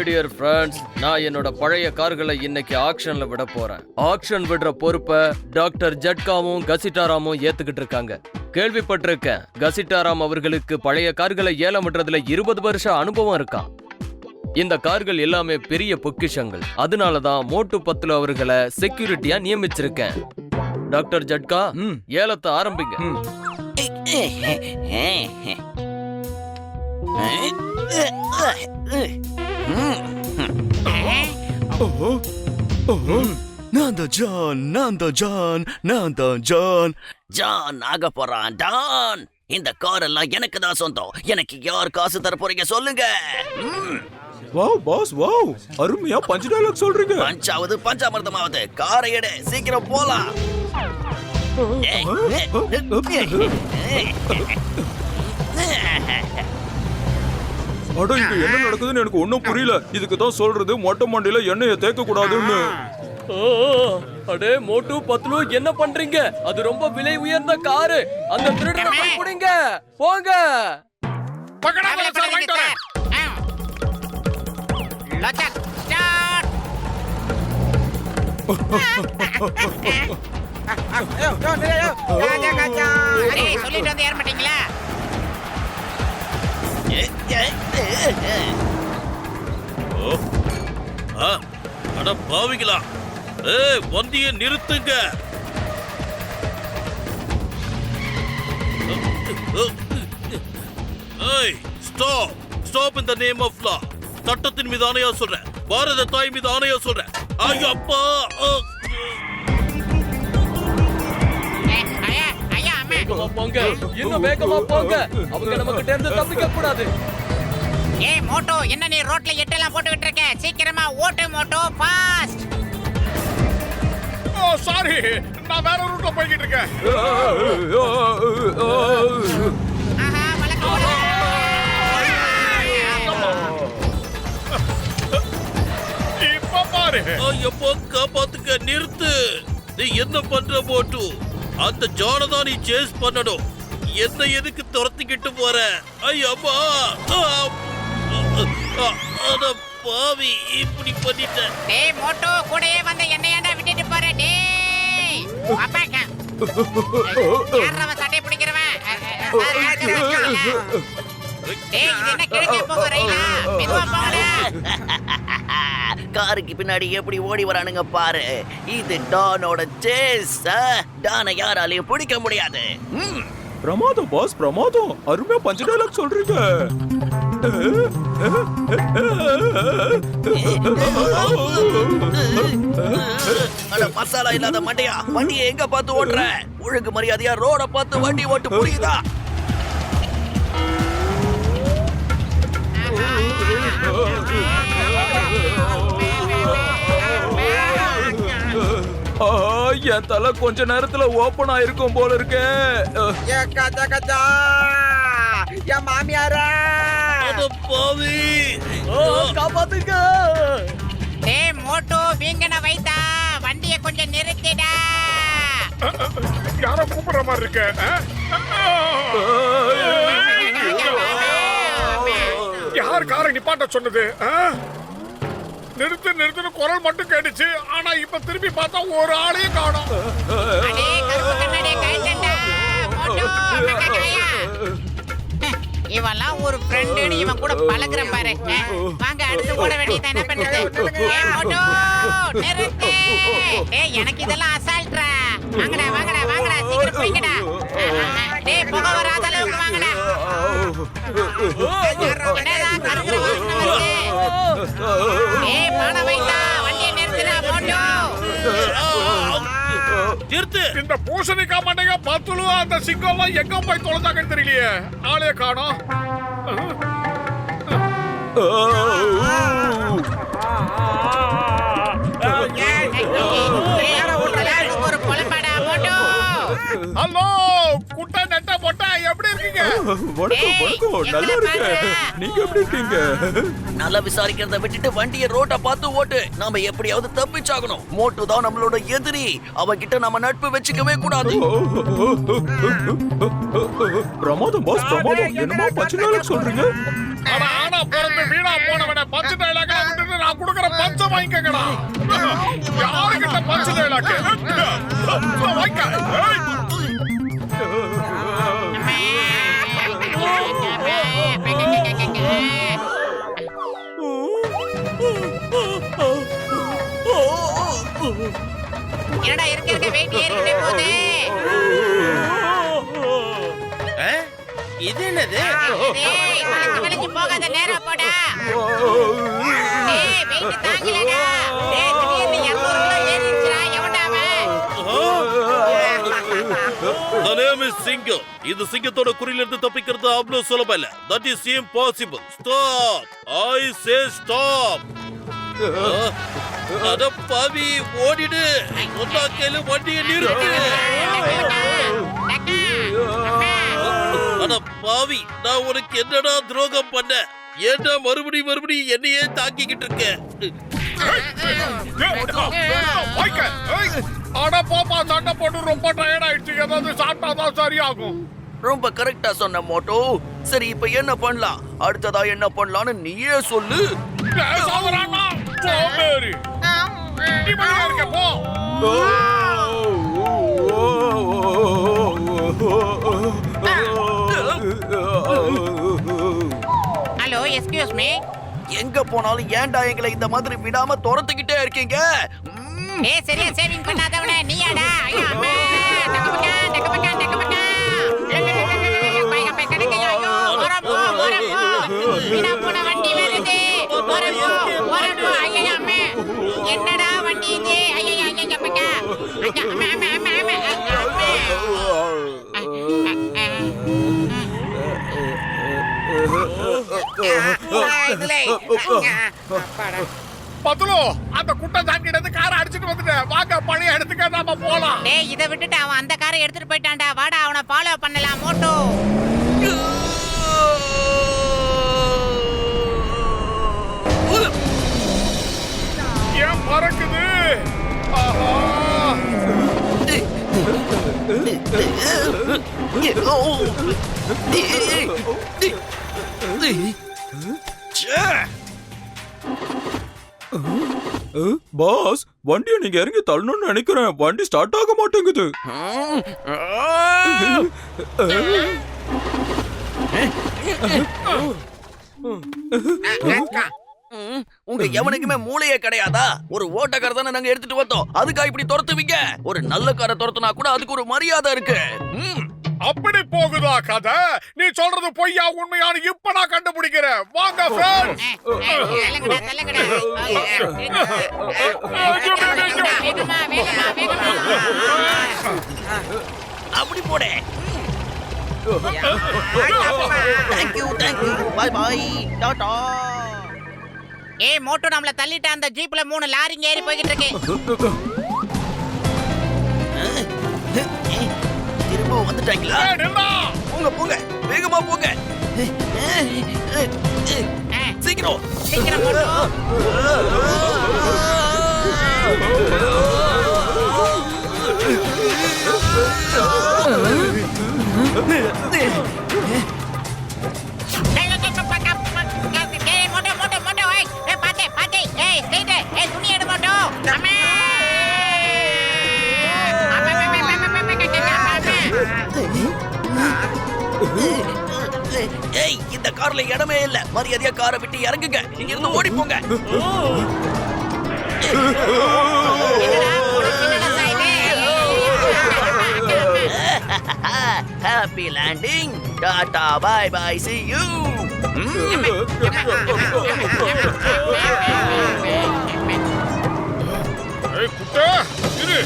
Dear friends, நான் என்னோட பழைய கார்களை இன்னைக்கு ஆக்ஷன்ல விட போறேன். ஆக்ஷன் விடுற பொறுப்பை டாக்டர் ஜட்காவும் கசிட்டாராமும் ஏத்துக்கிட்டு இருக்காங்க. கேள்விப்பட்டிருக்கேன், கசிட்டாராம் அவர்களுக்கு பழைய கார்களை ஏலம் விடுறதுல 20 வருஷம் அனுபவம் இருக்கான். இந்த கார்கள் எல்லாமே பெரிய பொக்கிஷங்கள். அதனாலதான் மோட்டு 10 அவர்களை செக்யூரிட்டியா நியமிச்சிருக்கேன். டாக்டர் ஜட்கா, ஏலத்தை ஆரம்பிங்க. ஜான் ஆக போறான். டான், இந்த கார் எல்லாம் எனக்கு தான் சொந்தம். எனக்கு யார் காசு தர போறீங்க சொல்லுங்க. வாவ் பாஸ், வாவ், அருமையா பஞ்ச் டயலாக் சொல்றீங்க. பஞ்சாவது பஞ்சாமிர்தமாவது, காரை எடு, சீக்கிரம் போலாம். அட, இங்க என்ன நடக்குதுன்னு எனக்கு ஒண்ணும் புரியல. இதுக்கு தான் சொல்றது மொட்டை மண்டையில எண்ணெயை தேக்க கூடாதுன்னு. அடே மோட்டு 10 என்ன பண்றீங்க? அது ரொம்ப விலை உயர்ந்த காரு. அந்த திருடனை போய் புடிங்க. போங்க. சொல்லிட்டு வந்து ஏற மாட்டீங்களா? அட பாவிங்களா, வண்டியை நிறுத்துங்க. Stop in the name of law. சட்டத்தின் மீது ஆணையா சொல்றேன், பாரத தாய் மீது ஆணையா சொல்றேன். ஐயோ அப்பா. போங்க, இன்னும் வேகமா போங்க. அவங்க நம்ம கிட்ட இருந்து தப்பிக்க கூடாது. ஏய் மோட்டோ, என்ன நீ ரோட்ல எட்டெல்லாம் போட்டுக்கிட்டு இருக்க? சீக்கிரமா ஓட்டு மோட்டோ, ஃபாஸ்ட். ஓ சாரி, நான் வேற ரூட்ல போய்கிட்டு இருக்கேன். ஆஹா, வலக்கு இப்ப பாரு. எப்போ காப்பாத்துக்க, நிறுத்து. நீ என்ன பண்ற மோட்டு? அந்த ஜானதான் நீ சேஸ் பண்ணணும். என்ன எதுக்கு துரத்திக்கிட்டு போற? ஐயம்மா, அட பாவி, இப்படி பண்ணிட்ட. டேய் மோட்டோ, கூடயே வந்த என்னையாண்டா விட்டுட்டு போற? டேய் அப்பாக்கா, யாரவ சட்டை பிடிக்கிறவன்? டேய், இது என்ன கிழக்கே போக ரயிலா? மெதுவா போங்கடா. காருக்கு பின்னாடி எப்படி ஓடி வரானுங்க பாரு. இது டானோட சேஸ். டானை யாராலையும் பிடிக்க முடியாது. பிரமாதம் பாஸ், பிரமாதம். அருமையா பஞ்ச் டயலாக் சொல்றீங்க. அட மசாலா இல்லாத மண்டையா, வண்டியை எங்க பார்த்து ஓட்டுற? ஒழுங்கு மரியாதையா ரோட பார்த்து வண்டி ஓட்டு, புரியுதா? என் தலை கொஞ்ச நேரத்துல ஓபன் ஆயிருக்கும் போல இருக்கு. என் மாமியாரா, அட பாவி, காப்பாத்துங்க. டேய் மோட்டோ, வீங்கன வைத்தா வண்டியை கொஞ்சம் நிறுத்திடா. யாரோ கூப்பிடுற மாதிரி இருக்கு. யார் காரை நிப்பாட்ட சொன்னது? நிறுத்து நிறுத்துன்னு குரல் மட்டும் கேட்டுச்சு. ஆனா இப்ப திரும்பி பார்த்தா ஒரு ஆளையும் காணோம். அடே கருப்பு கண்ணாடி கைட்டடா மோட்டோ, மக்காயா. இவெல்லாம் ஒரு ஃப்ரெண்டுன்னு இவன் கூட பழகுற பாரு. வாங்க அடுத்து ஓட வேண்டியது என்ன பண்றது? ஏய் மோட்டோ, நிறுத்து. டேய், எனக்கு இதெல்லாம் அசால்ட்ரா. வாங்கடா வாங்கடா வாங்கடா, சீக்கிரம் போய்ங்கடா. டேய், புகை வராத அளவுக்கு வாங்கடா. என்னடா கருப்பு வாசனை வருது? ஏய் மாட வைத்தா, வண்டியை நிறுத்துடா மோட்டோ. நிறுத்து. இந்த பூசணிக்கா மண்டைங்க 10 அந்த சிங்கம் எங்க போய் தொலைஞ்சாங்கன்னு தெரியலையே. ஆளே காணோம். ஒரு பொலப்பாடா மோட்டோ. ஹலோ குட்டை நெட்ட பொட்டா, எப்படி இருக்கீங்க? வணக்கம் வணக்கம், நல்லா இருக்கேன். நீங்க எப்படி இருக்கீங்க? நல்லா விசாரிக்கிறத விட்டுட்டு வண்டியை ரோட்ட பார்த்து ஓட்டு. நாம எப்படியாவது தப்பிச்சாகணும். மோட்டு தான் நம்மளோட எதிரி. அவகிட்ட நம்ம நட்பு வச்சுக்கவே கூடாது. பிரமாதம் பாஸ், பிரமாதம். என்னமா பச்சை டயலாக் சொல்றீங்க? ஆனா பிறந்து வீணா போனவன பச்சை டயலாக் விட்டு நான் கொடுக்கற பஞ்ச வாங்கிக்கங்கடா. யாருக்கிட்ட பஞ்ச டைலாக்? வாங்கிக்க. என்னடா இருக்க வெயிட் ஏறிட்டே போகுது. இது என்னது? டேய் வளைஞ்சு போகாத நேரா போடா. டேய் வெயிட் தாங்கலடா. டேய் திடீர்னு 200 கிலோ ஏறிடுச்சுடா. எவன்டா அவன்? The name is சிங்கம். இந்த சிங்கத்தோட குறியில இருந்து தப்பிக்கிறது அவ்வளவு சுலபம் இல்ல. That is impossible. Stop. I say stop. அட பாவி ஓடிடு. ஒன்னா கேளு வண்டியை நிறுத்து. அட பாவி நான் உனக்கு என்னடா துரோகம் பண்ண? ஏன்டா மறுபடியும் என்னையே தாக்கிக்கிட்டு இருக்க? வாங்கிக்க. அட போப்பா, சண்டை போட்டு ரொம்ப டயர்ட் ஆயிடுச்சு. ஏதாவது சாப்பிட்டாதான் சரியாகும். ரொம்ப கரெக்டா சொன்ன மோட்டோ. சரி இப்ப என்ன பண்ணலாம்? அடுத்ததா என்ன பண்ணலாம்னு நீயே சொல்லு. பேசாதடா. சோம்பேறி. நீ வெளியே இருக்க போ. Hello excuse me. எங்க போனாலும் ஏன்டா எங்களை இந்த மாதிரி விடாம துரத்துக்கிட்டே இருக்கீங்க? ஏய் சரியா சேவிங் பண்ணாதவனே நீயாடா? ஐயோ அம்மா டக்கபக்கா பைக கணக்கையா? ஐயோ ஓரப்போ வீணா போன வண்டி வருது. ஓரப்போ ஐயோ அம்மா என்னடா வண்டி இது? ஐயோ ஐயோ பக்கா பத்துலோ, அந்த குட்டை தாங்கிட்டு காரை அடிச்சிட்டு வந்துட்டேன். வாங்க பழைய இடத்துக்கு நாம போலாம். டேய் இத விட்டுட்டு அவன் அந்த காரை எடுத்துட்டு போயிட்டான்டா. வாடா அவனை ஃபாலோ பண்ணலாம் மோட்டோ. ஏன் பறக்குது? ஆஹா. பாஸ், வண்டியை நீங்க இறங்கி தள்ளணும்னு நினைக்கிறேன். வண்டி ஸ்டார்ட் ஆக மாட்டேங்குது. உங்க எவனுக்குமே மூளையே கிடையாதா? ஒரு ஓட்டக்கார தானே நாங்க எடுத்துட்டு வந்தோம். அதுக்கா இப்படி துரத்துவீங்க? ஒரு நல்ல காரை துரத்துனா கூட அதுக்கு ஒரு மரியாதை இருக்கு. அப்படி போகுதா கதை? நீ சொல்றது பொய்யா உண்மையான இப்ப நான் கண்டுபிடிக்கிறேன். வாங்க ஃப்ரெண்ட்ஸ். தள்ளங்கடா. அப்படி போடே. தேங்க்யூ. Bye bye. டாடா. ஏய் மோட்டோ நம்மள தள்ளிட்ட. அந்த ஜீப்ல 3 லாரிங்க ஏறி போயிட்டு இருக்கு. திரும்ப வந்துட்டாங்களா? போங்க வேகமா போங்க. சீக்கிரம் மோட்டோ. ஏய் இந்த கார்ல இடமே இல்ல. மரியாதையா காரை விட்டு இறங்குங்க. இங்க இருந்து ஓடி போங்க. Happy landing. Tata bye bye. see you. ஏய் குட்டை இரு.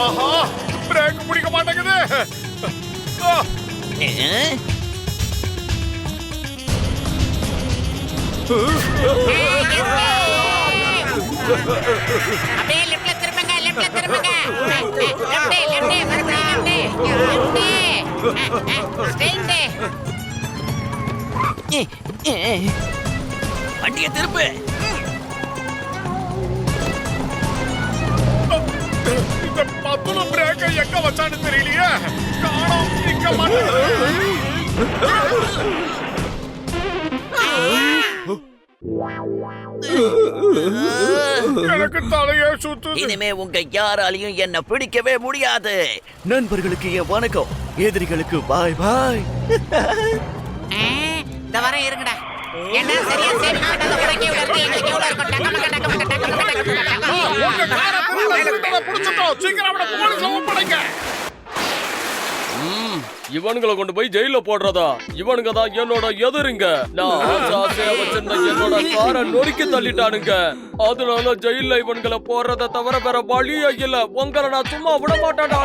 ஆஹா, பிரேக் பிடிக்க மாட்டேங்குது. அப்படியே லெஃப்ட்ல திரும்புங்க. வண்டியை திருப்பு. இந்த பத்துல பிரேக் எங்க வச்சான்னு தெரியலையே. காணோம். நிக்க மாட்டேங்குது. எனக்கு தலையே சுத்துது. இனிமே உங்க யாராலையும் என்ன பிடிக்கவே முடியாது. நண்பர்களுக்கு என் வணக்கம், எதிரிகளுக்கு பாய் பாய். இந்த வர இருங்கடா. என்ன சரியா சேவிங் பண்ணாத உனக்கு எவ்வளவு இருக்கு, எங்களுக்கு எவ்வளவு இருக்கும்? டக்கு உங்க காரை திருடனை புடிச்சிட்டோம். சீக்கிரம் அவனை போலீஸ்ல ஒப்படைங்க. இவனுங்களை கொண்டு போய் ஜெயில போடுறதா? இவனுங்க தான் என்னோட எதிரிங்க. நான் ஆசையா வச்சிருந்த என்னோட காரை நொறுக்கி தள்ளிட்டானுங்க. அதனால ஜெயில இவன்களை போடுறத தவிர வேற வழியே இல்ல. உங்களை நான் சும்மா விட மாட்டேன்டா.